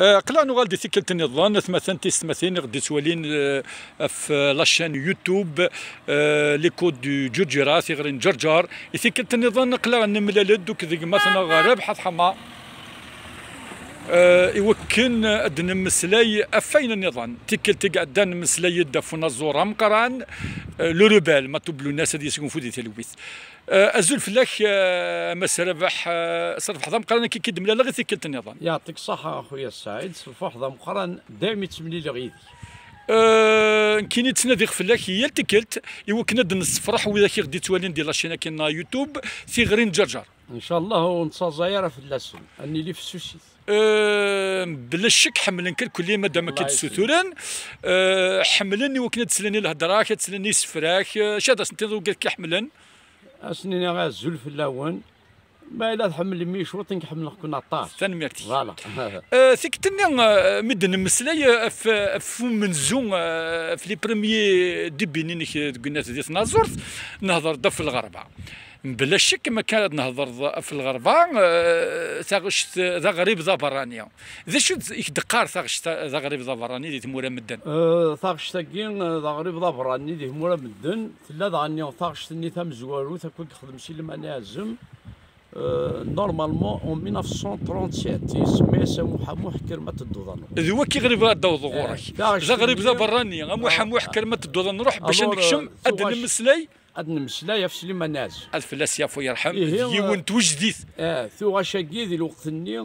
قلع نغالدي تيكلت النظام مثلا تيستمثين غدي توالين في لاشين يوتيوب لي كود دو جرجيرا غير جرجار تيكلت النظام قلع نملالد دوك مثلا غرب حط حما يوكن ادن مسلاي افين النظام تيكلت قعدان مسلاي دافونا الزورا مقران لو روبال ما تبلو الناس هذه يسكن فودي تلويث ازول فلاك مسربح صرف حضام مقران كي كيدم لا غير تيكلت النظام. يعطيك الصحة اخويا السعيد. صرف حضام مقران دائما تسمني لي غيدي. كاين يتسنى فلاك هي التكلت يوكن اد نصفرح وإذا كي غدي توالين ديال لاشينا كاين يوتيوب في غير جرجر. ان شاء الله ونتصازايره في اللاسون اني لي في السوشيت. بلا شك حملن كل مادام كتسوثورن حملني وكنا تسلني الهضره كتسلني السفراك شاد سنتي كي حملن اسنيني غازول في اللون ما الا تحمل ميش وطن كحمل كنا طاش ثانميرتي فوالا ثيكتنا مدن مسلاي في منزون في لي بريميي ديبينين قلنا ديال نازورت نهضر دا في الغربه بلا شك ما كانت نهضر في الغربه ثاغشت ذا غريب ذا برانيا ذا شو يدقار ثاغشت ذا غريب ذا براني دي تمورا مدن ثاغشت كين ذا غريب ذا براني دي تمورا مدن ثلاث عني ثاغشت ني ثام زوارو ثاكون خدم شي لما نازم نورمالمون اون 1937 يسمى سموح كلمة الدوضان ذو كي غريب ذا ظهورك ذا غريب ذا براني موح كلمة الدوضان نروح باش نكشم ادن المسلاي ادن المسلاي في سليمان ناز الفلاس يافو يرحم يون توجديث ثو غاشاكي ذي الوقت الني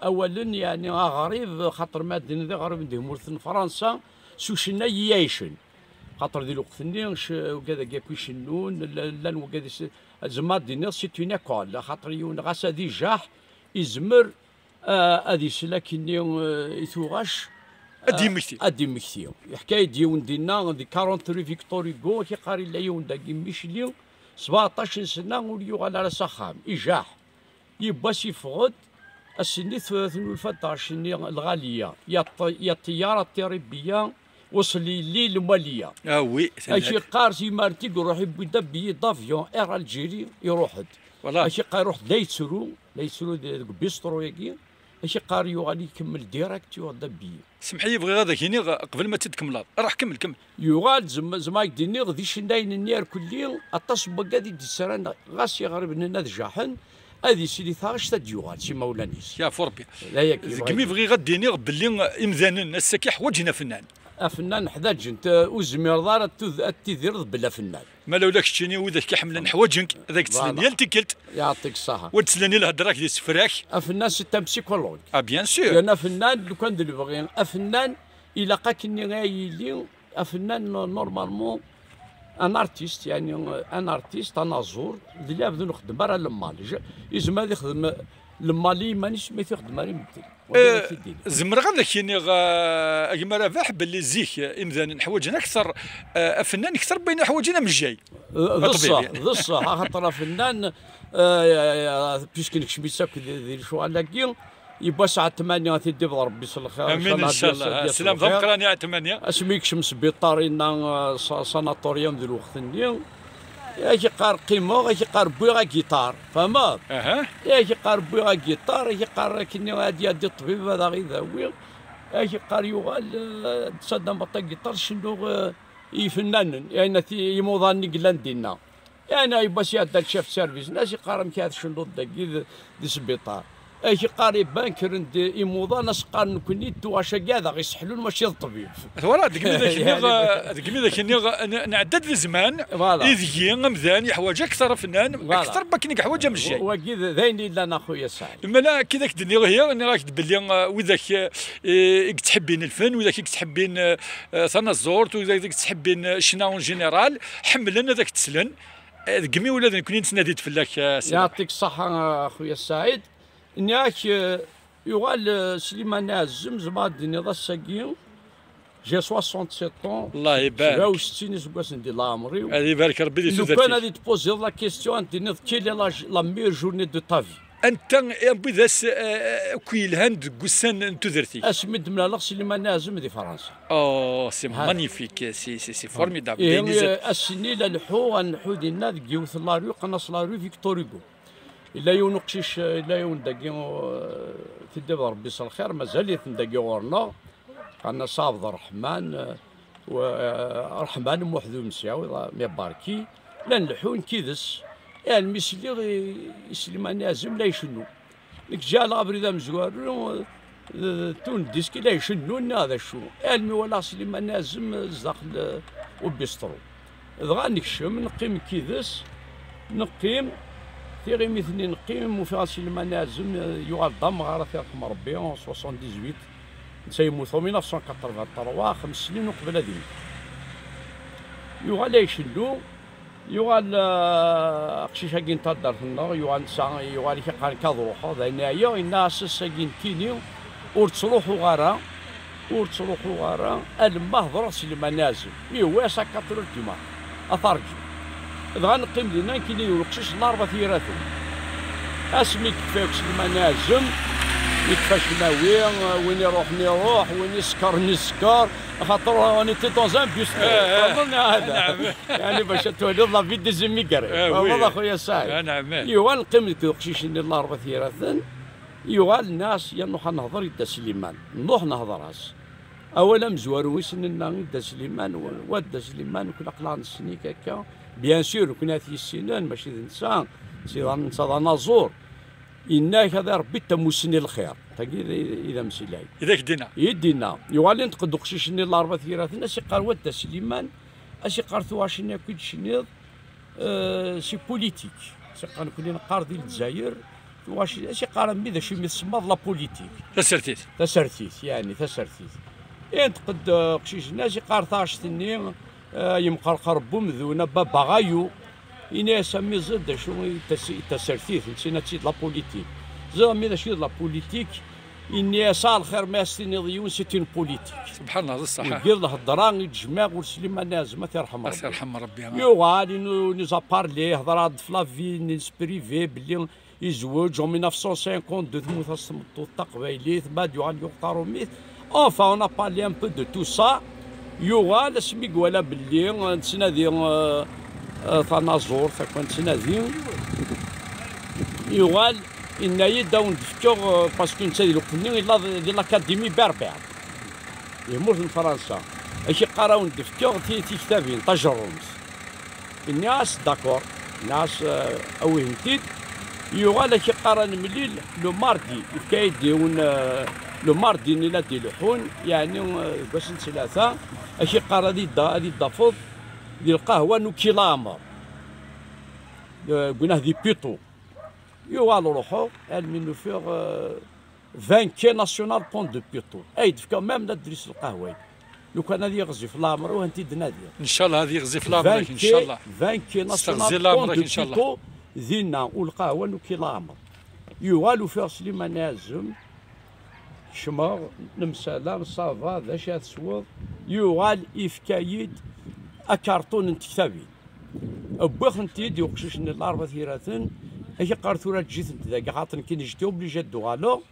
اولا يعني غريب خاطر مادن ذا غريب ندير مورث فرنسا سوشنا يايشن خاطر ذي الوقت الني وكذا كاكو يشنون لان وكذا زماد دي نير سيت اون ايكول خاطر يون غاسا دي جاح يزمر هذه سلاكني يثوغاش ادي مكتي حكايه ديون دينا دي 43 فيكتور هوغو كي قاري لا يون داكي ميشلي 17 سنه وليو على سخام يجاح يباس يفقد السنه 2013 الغاليه يا الطياره التريبيه وصل لي الماليه وي اشي قارسي مارتي يروح يبدا بي دافيون اير الجيري يروح والله اشي قار يروح دايتسرو بيسترو ياكي اشي قار يغادي يكمل ديريكت يوضا بي سمح لي بغي غادا كيني قبل ما تكمل راح كمل يغاد زما ديني غادي شنداين النير كلي اطاس بقادي دي سران غاسي غريب لنا جاحن هذه سيدي ثاغش تديوغات سي مولانيس يا فوربي لا ياك كمي بغي غاديني باللي امذان السكي حواجنا فنان فنان حداج انت وزمير دار تيدير بلا فنان ما لولاك شتيني وذاك كيحملن حواجنك هذاك تسلني التكلت يعطيك الصحه وتسلني الهضراك ديال السفراك فنان سيتا بسيكولوج بيان سور انا فنان لو كان اللي بغي فنان الا كني غايلي فنان نورمالمون ان ارتيست يعني ان ارتيست انا زور اللي بدا نخدم برا المال يزم هذا يخدم المالي مانيش ما يخدم راه مدير زمر غير كاين كيما راه باللي زيك امذان حوايجنا اكثر فنان اكثر بين حوايجنا من الجاي الصح خاطر فنان بيسك نكشمي ساك ديال شوال يبقى ساعة 8 تيدي ربي يصلح خير امين ان شاء الله سلام ضمك راني على 8 اسميك شمس بيطارينا ساناتوريوم ديال الوقت النيل يا كي قار قيمه يا كي قار بويغا جيتار فهمت يا كي قار بويغا جيتار يا كي قار كني غادي يدي الطبيب هذا غير ذاوي يا كي قار يوغال تصدم بطا جيتار شنو يفنان يعني يموضاني قلان دينا يعني يباس يهدى الشيف سيرفيس ناس يقارن كي هذا شنو داكي دي سبيطار اي قارب بانكر ندي يموضا ناس قارن كوني تو واش كاع غيسحلون ماشي الطبيب فوالا ديك كني نعدد الزمان يذكي مذان يحواج اكثر فنان اكثر باكنيك حوايج من الجاي وكي ذاين لنا خويا سعيد مالا كي ذاك الدنيا هي اني راك تبلي وذاك تحبين الفن وذاك تحبين ثنا الزورت وذاك تحبين شناون جينيرال حملنا ذاك تسلن قمي ولا كوني نتناديت فلاك يعطيك الصحه خويا سعيد نياك يغال سليمان نازم زماد الدنيا الساكين جي 67 طون الله يبارك 67 سكواس ندير لامري الله يبارك ربي دي لو كان غادي تبوزي لا كيستيون ديني كيلي لا ميور جورني دو تا في انت بذاس كويل هاند كوسان تدرتي اسمد ملالا سليمان نازم دي فرنسا سي مانيفيك سي فورميدابل السني لا نحو ديالنا يوث لاريو قناص لاريو فيكتور هوغو الا يون قشيش الا يون داكي تدي ربي يصل الخير مازال يتنداكي غورنا قالنا صابد الرحمن ورحمن موحدو مسياوي ما باركي لا نلحون كيدس يعني مسلي سليمان يازم لا يشنو لك جا الابريد مزوار تون ديسكي لا يشنون هذا شو علمي ولا سليمان يازم زاقل وبيسترو دغا نكشم نقيم كيدس نقيم في غير مثني نقيم وفي سليمان يازم يغال ضم غارة يرحم ربي 78 تيموت 1983 5 سنين وقبل هذيك يغال يشنو يغال قشيش هاكين تهدر في النار يغال نسا يغال كيقال كضروحو ذاينايا الناس ساكين كينيو ور تروحو غارة ور تروحو غارة الماه هضر سليمان يازم يوا سا 4 ديما اثارجي دغا نقيم لينا كاين القشيش الاربعه ثيراتو اسمي كفاك سليمان يازم يكفاش الماوي وين يروح وين يسكر نسكر خاطر راني تي دون ان بيس هذا يعني باش تولي لا في دي زيميكري والله خويا سعيد نعم ايوا نقيم لك القشيش اللي الاربعه ثيراتن ايوا الناس يا نروح نهضر يدا سليمان نروح نهضر اولا مزوار ويسننا يدا سليمان ودا سليمان وكنا قلعنا السنيك هكا بيان سور كنا في السنان ماشي نسا سي نازور إنك هذا ربي تموسني الخير تاكي إذا مسيلاي إذا كدينا يدينا يوالي نتقدو قشيشني الأربعة ثيرات ناس يقار ودا سليمان أسي قار ثواشني كل شنيض سي بوليتيك سي قار كل نقار ديال الجزائر واش أسي قار ميدا شي يسمى لا بوليتيك تسرتيت يعني تسرتيت ينتقد قشيش الناس يقار ثاش ثني يمقرقر بومذونا بابا غايو إنا سمي زد شو تسرتيت نسينا تسيت لا بوليتيك زعما ماشي لا بوليتيك إني صار خير ما ضيون سيتين بوليتيك سبحان الله الصحة يدير له الدران يتجمع وسليمان ناز ما تيرحم ربي يرحم ربي يوغال نزابارلي هضر فلافي نسبريفي بلي يزوج en 1952 تموت السمطو التقبايلي بعد يوغال يختاروا ميت enfin on a parlé un peu de tout ça يوغال اسمي قوالا بلي نتسنادي ثنازور فكنت سنادي يوغال إن يداو ندفكو باسكو نتا ديال الوقت ديال لاكاديمي بربع يموت من فرنسا اش يقراو ندفكو تي كتابين تجرمت الناس داكور الناس اوهنتيد يوغال اش يقرا مليل لو ماردي كايديون لو ماردي نلا ديلحون يعني باش ثلاثه اش يقرا دي دافوض ديال القهوه نوكيلامر قلنا دي بيتو يوغال روحو المنو فيغ 20 كي ناسيونال بون دو بيتو اي دفكا ميم ندرس القهوه لو كان هذه يغزي في الامر وانت دنادي ان شاء الله هذه يغزي في الامر ان شاء الله 20 كي ناسيونال بون دو بيتو زينا والقهوه نوكيلامر يوغال فيغ سليمان يازم شمر نمسالام صافا ذا شات سوض يوغال يفكايد اكارتون انت كتابي بوخ انت يدي وقششني الاربعه ثيراتن اش قار ثورة جيت انت ذاك خاطر كي نجتو بلي جادو غالو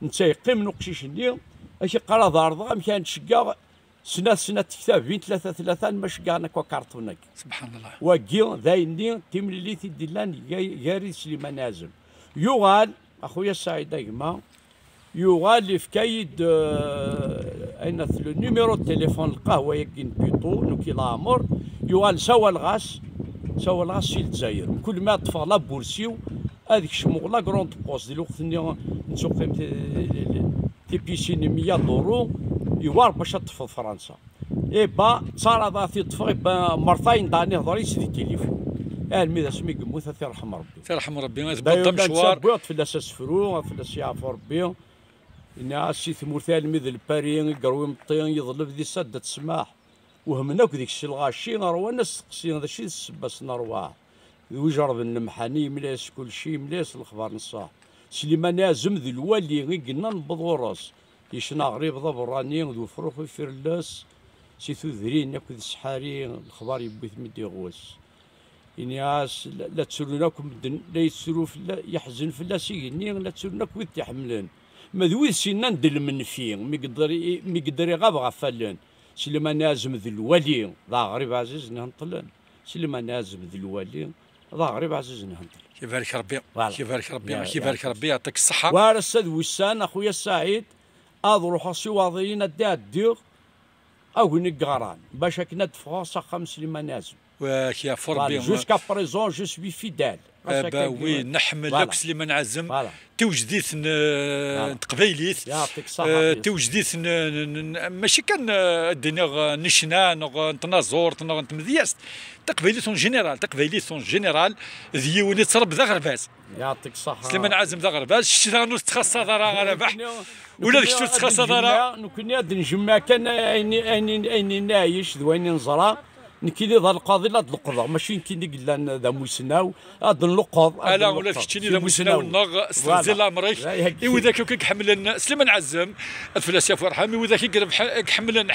انت يقيم نقششني اش قرا ضارضه مكان تشقا سنة كتابين ثلاثة ما شقانا كوا كارتونك سبحان الله وكي ذايني تيملي تيدي لان ياري سليمان نازم يوغال اخويا السعيد دايما يوغال في كايد اين لو نيميرو تليفون القهوه يكين بيطو نوكي لامور يوغال سوا الغاس في الجزائر كل ما طفى لا بورسيو هذيك شموغ لا كروند بوست ديال الوقت اللي نسوق تي بيسين 100 دورو يوار باش تطفى فرنسا اي با صار ذاتي طفى مرتين داني هضري سيدي التليفون الميدا سمي قموثه تيرحم ربي تيرحم ربي تبطل مشوار في الاساس فرو في الاساس يعفو ربي الناس سي ثمورثا الميد الباري يقروي مطين يظلف ذي سده تسماح وهمنا ديك الشيء الغاشي نروى ناس تقسي هذا الشيء بس نرواه ويجرب النمحاني ملاس كل شيء ملاس الخبار نصاح سليمان يازم ذي الوالي قلنا نبض راس يشنا غريب ضب راني ذو فروخ فيرلاس سي ثذرين ياكل السحاري الخبار يبي ثمدي غوس الناس لا تسولوناكم لا يتسولوا يحزن في لا سيني لا تسولوناكم ويد تحملن ما ذوي سينا ندل من فيه مقدر يغاب غفلن سليمان يازم ذي الولي ذا غريب عزيز نهنطلن سليمان يازم ذي الولي ذا غريب عزيز نهنطلن يبارك ربي، فوالا. يبارك ربي، يا يبارك ربي، يعطيك الصحة. وارسد وسان اخويا السعيد اضروح سواضيين دا الديغ او نقران باش كنا دفعوا ساخا سليمان نازل. واك يا فربي جوسكا بريزون جو سوي فيدال. وي نحملك سليمان عزم توجديت تقبيليت يعطيك الصحة توجديت ماشي كان الدنيا نشنا نتنازور نتمدياس تقبيليت اون جينيرال تقبيليت اون جينيرال ذيوني ترب ذا غرباز. يعطيك الصحة سليمان عزم ذا غرباز شتا نص تخصص راه ربح ولا ديك شتو تخصص راه كنا نجمع كان عيني نايش دويني نزرا نكيلي ذا القاضي لا القضاء ماشي كي قلنا ذا مسناو هذا النقض الا ولا كتشيني ذا مسناو النغ استنزل امريك وذاك كيحمل سليمان عزم الفلاسفه ورحمي وذاك يحمل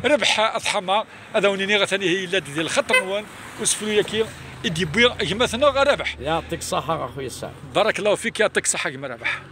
ربح اضحما هذا ونيني غثاني هي لا ديال الخطر نوان وسفلو ياكي يدي بيغ مثلا ربح. يعطيك الصحه اخويا السعد. بارك الله فيك يعطيك الصحه كما ربح.